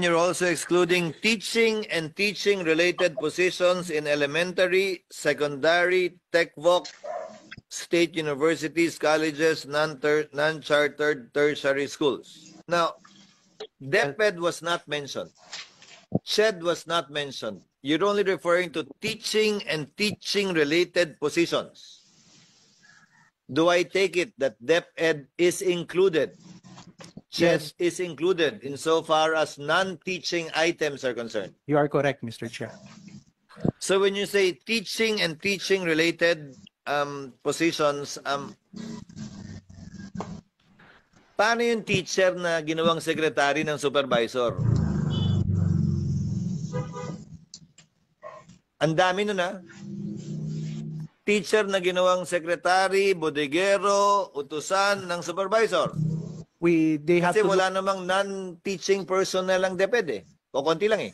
you're also excluding teaching and teaching-related positions in elementary, secondary, TechVoc, state universities, colleges, non-chartered tertiary schools. Now, DepEd was not mentioned. SHED was not mentioned. You're only referring to teaching and teaching-related positions. Do I take it that DepEd is included? Yes. SHED is included insofar as non-teaching items are concerned. You are correct, Mr. Chair. So when you say teaching and teaching-related positions, paano yung teacher na ginawang secretary ng supervisor? Ang dami nun, ha? Teacher na ginawang secretary, bodegero, utusan ng supervisor. They have Kasi to wala namang non-teaching personnel ang DepEd eh. O konti lang eh.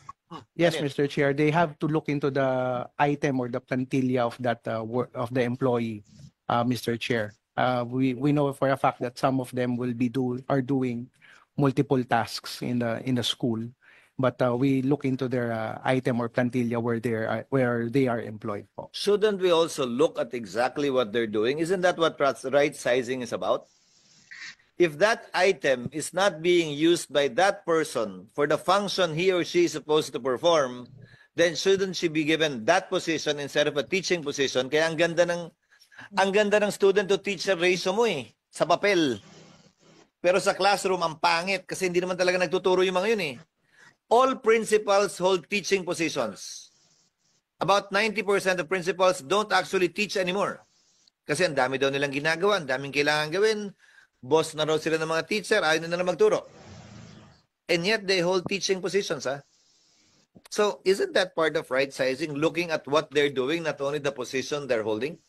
Yes, Ano yun? Mr. Chair, they have to look into the item or the plantilla of that of the employee, Mr. Chair. We know for a fact that some of them will be doing multiple tasks in the school, but we look into their item or plantilla where they are employed. Po. Shouldn't we also look at exactly what they're doing? Isn't that what right sizing is about? If that item is not being used by that person for the function he or she is supposed to perform, then shouldn't she be given that position instead of a teaching position? Kaya ang ganda ng student to teacher ratio mo eh, sa papel. Pero sa classroom, ang pangit kasi hindi naman talaga nagtuturo yung mga yun eh. All principals hold teaching positions. About 90% of principals don't actually teach anymore. Kasi ang dami daw nilang ginagawa, ang daming kailangan gawin. Boss na raw sila ng mga teacher, ayaw na magturo. And yet, they hold teaching positions, ha? So, isn't that part of right sizing, looking at what they're doing, not only the position they're holding?